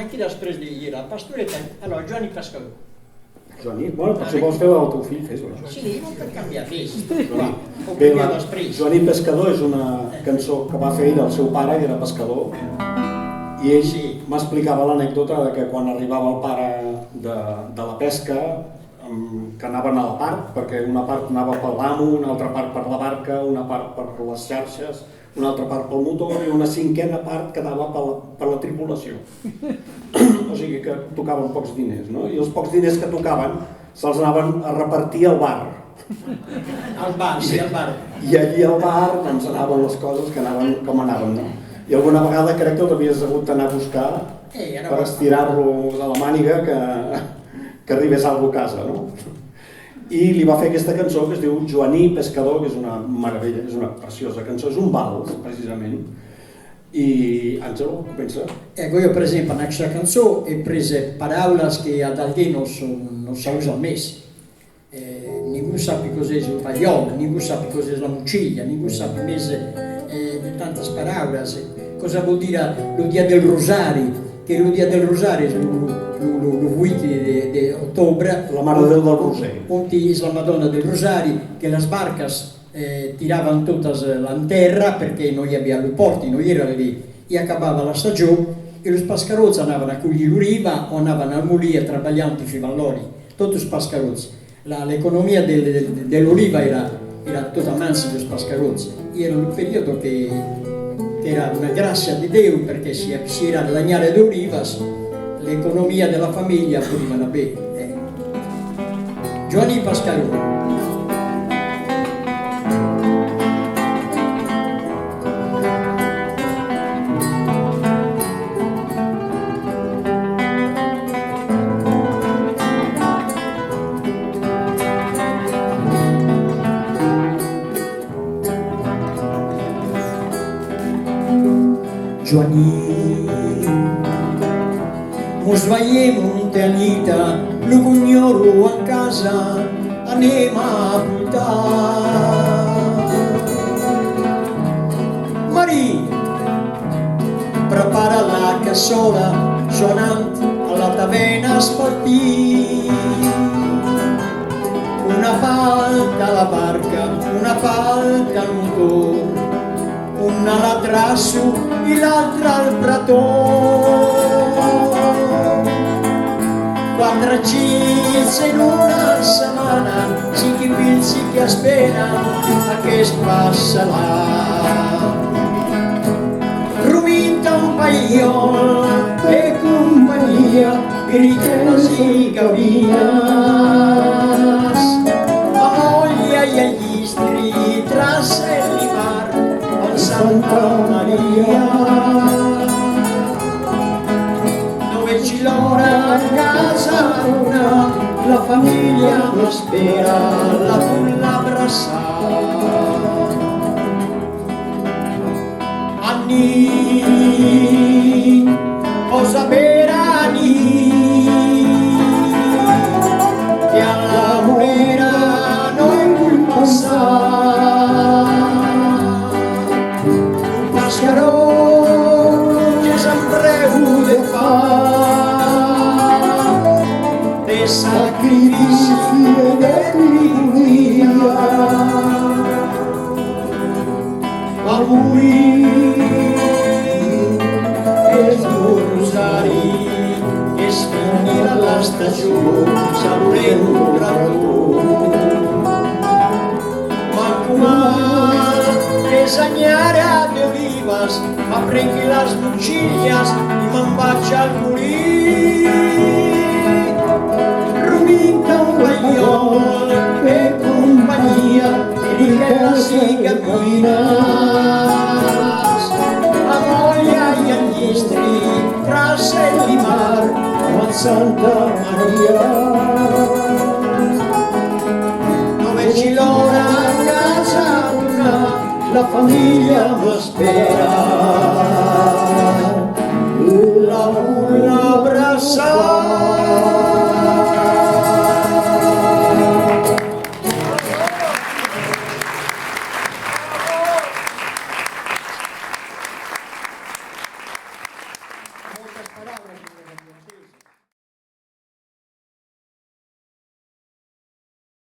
anche després de dir la pastoreta, allora Joan i Pescador. Joan, bueno, però si vols fer el teu fill, fes-ho. Sí, no per canviar res. Bé, Joan i Pescador és una cançó que va fer ell, el seu pare, que era pescador, i ell m'explicava l'anècdota de que quan arribava el pare de la pesca, que anaven a la part, perquè una part anava pel l'amo, una altra part per la barca, una part per les xarxes, una altra part pel motor i una cinquena part quedava per la tripulació. O sigui que tocaven pocs diners, no? I els pocs diners que tocaven se'ls anaven a repartir al bar. Al bar, sí, al bar. I allí al bar doncs anaven les coses que anaven com anaven, no? I alguna vegada crec que els havies hagut d'anar a buscar per estirar-los a la màniga que arribés alguna a casa, no? I li va fer aquesta cançó que es diu Joaní Pescador, que és una meravella, és una preciosa cançó, és un vals, precisament. I Angelo, pensa? Ecco, io per esempio in questa canzone ho preso parole che ad alguien non si usa més. Nessuno sa cos'è il pagliolo, nessuno sa cos'è la muciglia, nessuno sa més tante parole. Cosa vuol dire lo dia del Rosario? Che lo dia del Rosario è il 8 di ottobre, la Madonna del Rosario. È la Madonna del Rosario, che le barcas tiravano tutte in terra perché non avevano i porti, non erano lì, e acabava la stagione e i pescarozi andavano a cogliere l'uriva o andavano al mulino trabalhando fino all'ori, tutti i pescarozi. L'economia dell'oliva era tutta mansa dei pescarozi. Era un periodo che era una grazia di Dio perché si era guadagnare le olivas, l'economia della famiglia poteva bene. Joaní Pescador. Joaní, mos veiem una nita, lo cunyoro a casa, anem a portar. Marí, prepara la cassola, sonant a la tavena espartí. Una falca a la barca, una falca al motor, una al trasso i l'altra al prató. 4 gils in una setmana, 5 fills que esperen aquest passarà. Ruminta un paiol de companyia, griteles i gavines, amolla i allistri tras el mar, Santa Maria. Non vegi l'ora a casa una, la famiglia m'espera, la vull abbracciare. Anni, posa per anni, che alla mulera noi vull passare. Que s'empreu de fa, de sacrifici i d'alegria. Avui és rosari, és finir a l'estació, sabrem un rato. Senyora d'olives, m'aprenc les motxilles i me'n vaig al molí. Ruminta un paiol de companyia, griteles i gavines, amolla i allistri tras el mar, amb Santa Maria. No veig l'hora a casa una, la famiglia m'espera, la vull abbracciare.